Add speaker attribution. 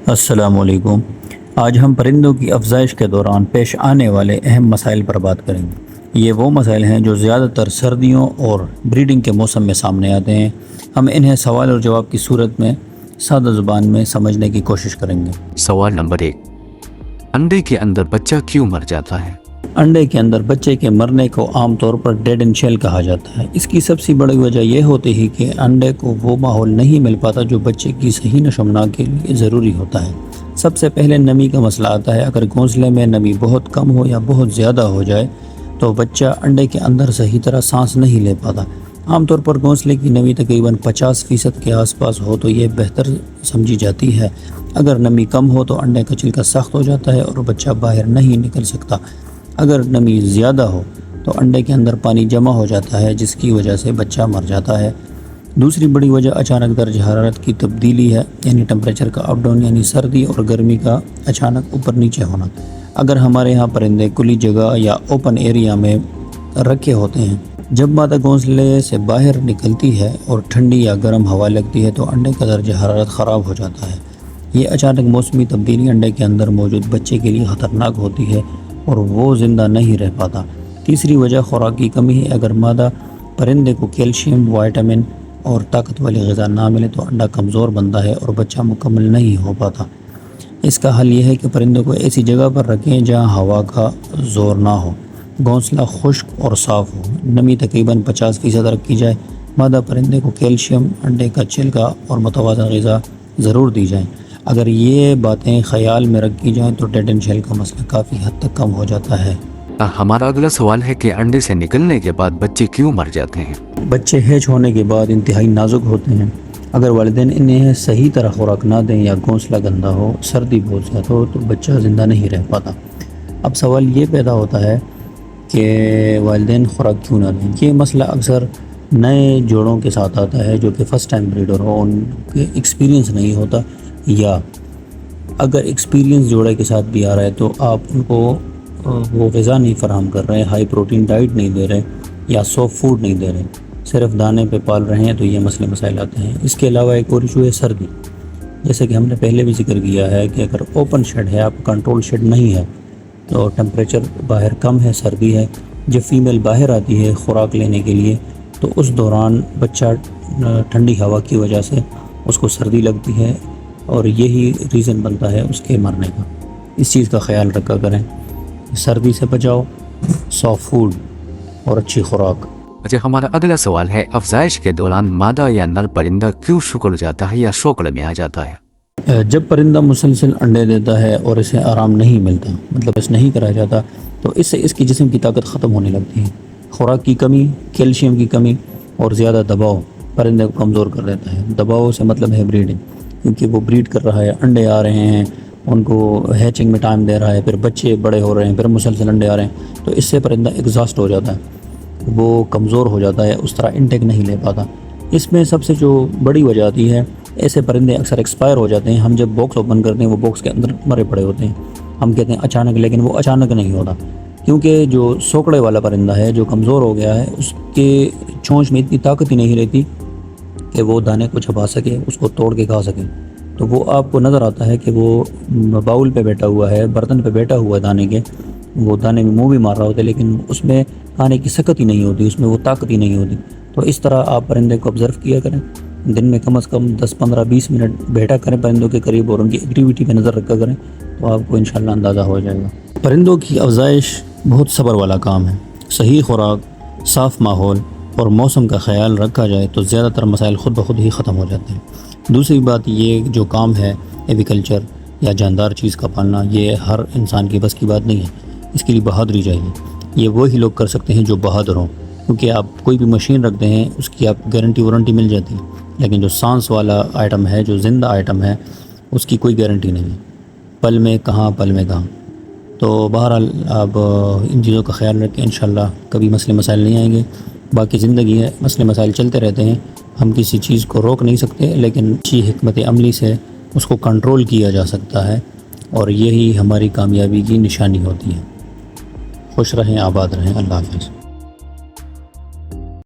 Speaker 1: السلام علیکم۔ آج ہم پرندوں کی افزائش کے دوران پیش آنے والے اہم مسائل پر بات کریں گے۔ یہ وہ مسائل ہیں جو زیادہ تر سردیوں اور بریڈنگ کے موسم میں سامنے آتے ہیں۔ ہم انہیں سوال اور جواب کی صورت میں سادہ زبان میں سمجھنے کی کوشش کریں گے۔
Speaker 2: سوال نمبر 1، انڈے کے اندر بچہ کیوں مر جاتا ہے؟
Speaker 1: انڈے کے اندر بچے کے مرنے کو عام طور پر ڈیڈ ان شیل کہا جاتا ہے۔ اس کی سب سے بڑی وجہ یہ ہوتی ہے کہ انڈے کو وہ ماحول نہیں مل پاتا جو بچے کی صحیح نشو و نما کے لیے ضروری ہوتا ہے۔ سب سے پہلے نمی کا مسئلہ آتا ہے۔ اگر گھونسلے میں نمی بہت کم ہو یا بہت زیادہ ہو جائے تو بچہ انڈے کے اندر صحیح طرح سانس نہیں لے پاتا۔ عام طور پر گھونسلے کی نمی تقریباً 50% کے آس پاس ہو تو یہ بہتر سمجھی جاتی ہے۔ اگر نمی کم ہو تو انڈے کا چھلکا سخت ہو جاتا ہے اور بچہ باہر نہیں نکل سکتا۔ اگر نمی زیادہ ہو تو انڈے کے اندر پانی جمع ہو جاتا ہے جس کی وجہ سے بچہ مر جاتا ہے۔ دوسری بڑی وجہ اچانک درجہ حرارت کی تبدیلی ہے، یعنی ٹمپریچر کا اپ ڈاؤن، یعنی سردی اور گرمی کا اچانک اوپر نیچے ہونا۔ اگر ہمارے ہاں پرندے کھلی جگہ یا اوپن ایریا میں رکھے ہوتے ہیں، جب مادہ گھونسلے سے باہر نکلتی ہے اور ٹھنڈی یا گرم ہوا لگتی ہے تو انڈے کا درجہ حرارت خراب ہو جاتا ہے۔ یہ اچانک موسمی تبدیلی انڈے کے اندر موجود بچے کے لیے خطرناک ہوتی ہے اور وہ زندہ نہیں رہ پاتا۔ تیسری وجہ خوراک کی کمی ہے۔ اگر مادہ پرندے کو کیلشیم، وائٹامن اور طاقت والی غذا نہ ملے تو انڈا کمزور بنتا ہے اور بچہ مکمل نہیں ہو پاتا۔ اس کا حل یہ ہے کہ پرندوں کو ایسی جگہ پر رکھیں جہاں ہوا کا زور نہ ہو، گھونسلہ خشک اور صاف ہو، نمی تقریباً 50% رکھی جائے، مادہ پرندے کو کیلشیم، انڈے کا چھلکا اور متوازن غذا ضرور دی جائیں۔ اگر یہ باتیں خیال میں رکھی جائیں تو ڈیڈ اینڈ شیل کا مسئلہ کافی حد تک کم ہو جاتا ہے۔
Speaker 2: ہمارا اگلا سوال ہے کہ انڈے سے نکلنے کے بعد بچے کیوں مر جاتے ہیں؟
Speaker 1: بچے ہیچ ہونے کے بعد انتہائی نازک ہوتے ہیں۔ اگر والدین انہیں صحیح طرح خوراک نہ دیں یا گھونسلہ گندا ہو، سردی بہت زیادہ ہو تو بچہ زندہ نہیں رہ پاتا۔ اب سوال یہ پیدا ہوتا ہے کہ والدین خوراک کیوں نہ دیں۔ یہ مسئلہ اکثر نئے جوڑوں کے ساتھ آتا ہے جو کہ فرسٹ ٹائم بریڈر ہو، ان کے ایکسپیرینس نہیں ہوتا، یا اگر ایکسپیرینس جوڑے کے ساتھ بھی آ رہا ہے تو آپ ان کو وہ غذا نہیں فراہم کر رہے، ہائی پروٹین ڈائٹ نہیں دے رہے یا سافٹ فوڈ نہیں دے رہے، صرف دانے پہ پال رہے ہیں، تو یہ مسائل آتے ہیں۔ اس کے علاوہ ایک اور ایشو ہے سردی۔ جیسے کہ ہم نے پہلے بھی ذکر کیا ہے کہ اگر اوپن شیڈ ہے، آپ کنٹرول شیڈ نہیں ہے تو ٹمپریچر باہر کم ہے، سردی ہے، جب فیمیل باہر آتی ہے خوراک لینے کے لیے تو اس دوران بچہ ٹھنڈی ہوا کی وجہ سے اس کو سردی لگتی ہے اور یہی ریزن بنتا ہے اس کے مرنے کا۔ اس چیز کا خیال رکھا کریں، سردی سے بچاؤ، سافٹ فوڈ اور اچھی خوراک۔
Speaker 2: اچھا، ہمارا اگلا سوال ہے، افزائش کے دوران مادہ یا نر پرندہ کیوں سکڑ جاتا ہے یا شوکڑ میں آ جاتا ہے؟
Speaker 1: جب پرندہ مسلسل انڈے دیتا ہے اور اسے آرام نہیں ملتا، مطلب اس نہیں کرا جاتا، تو اس سے اس کی جسم کی طاقت ختم ہونے لگتی ہے۔ خوراک کی کمی، کیلشیم کی کمی اور زیادہ دباؤ پرندے کو کمزور کر دیتا ہے۔ دباؤ سے مطلب ہے بریڈنگ، کیونکہ وہ بریڈ کر رہا ہے، انڈے آ رہے ہیں، ان کو ہیچنگ میں ٹائم دے رہا ہے، پھر بچے بڑے ہو رہے ہیں، پھر مسلسل انڈے آ رہے ہیں، تو اس سے پرندہ ایگزاسٹ ہو جاتا ہے، وہ کمزور ہو جاتا ہے، اس طرح انٹیک نہیں لے پاتا۔ اس میں سب سے جو بڑی وجہ آتی ہے، ایسے پرندے اکثر ایکسپائر ہو جاتے ہیں۔ ہم جب باکس اوپن کرتے ہیں وہ باکس کے اندر مرے پڑے ہوتے ہیں، ہم کہتے ہیں اچانک، لیکن وہ اچانک نہیں ہوتا، کیونکہ جو سوکڑے والا پرندہ ہے جو کمزور ہو گیا ہے، اس کے چونچ میں اتنی طاقت ہی نہیں رہتی کہ وہ دانے کو چھپا سکے، اس کو توڑ کے کھا سکے۔ تو وہ آپ کو نظر آتا ہے کہ وہ باؤل پہ بیٹھا ہوا ہے، برتن پہ بیٹھا ہوا ہے دانے کے، وہ دانے میں منہ بھی مار رہا ہوتا ہے، لیکن اس میں کھانے کی سکت ہی نہیں ہوتی، اس میں وہ طاقت ہی نہیں ہوتی۔ تو اس طرح آپ پرندے کو آبزرو کیا کریں، دن میں کم از کم 10، 15، 20 منٹ بیٹھا کریں پرندوں کے قریب اور ان کی ایکٹیویٹی پہ نظر رکھا کریں، تو آپ کو انشاءاللہ اندازہ ہو جائے گا۔ پرندوں کی افزائش بہت صبر والا کام ہے۔ صحیح خوراک، صاف ماحول اور موسم کا خیال رکھا جائے تو زیادہ تر مسائل خود بخود ہی ختم ہو جاتے ہیں۔ دوسری بات، یہ جو کام ہے ایویکلچر یا جاندار چیز کا پالنا، یہ ہر انسان کی بس کی بات نہیں ہے، اس کے لیے بہادری چاہیے۔ یہ وہی لوگ کر سکتے ہیں جو بہادر ہوں، کیونکہ آپ کوئی بھی مشین رکھتے ہیں اس کی آپ گارنٹی وارنٹی مل جاتی ہے، لیکن جو سانس والا آئٹم ہے، جو زندہ آئٹم ہے، اس کی کوئی گارنٹی نہیں ہے، پل میں کہاں، پل میں کہاں۔ تو بہرحال آپ ان چیزوں کا خیال رکھیں، انشاءاللہ کبھی مسئلے مسائل نہیں آئیں گے۔ باقی زندگی ہے، مسئلے مسائل چلتے رہتے ہیں، ہم کسی چیز کو روک نہیں سکتے، لیکن اچھی حکمت عملی سے اس کو کنٹرول کیا جا سکتا ہے، اور یہی ہماری کامیابی کی نشانی ہوتی ہے۔ خوش رہیں، آباد رہیں، اللہ حافظ۔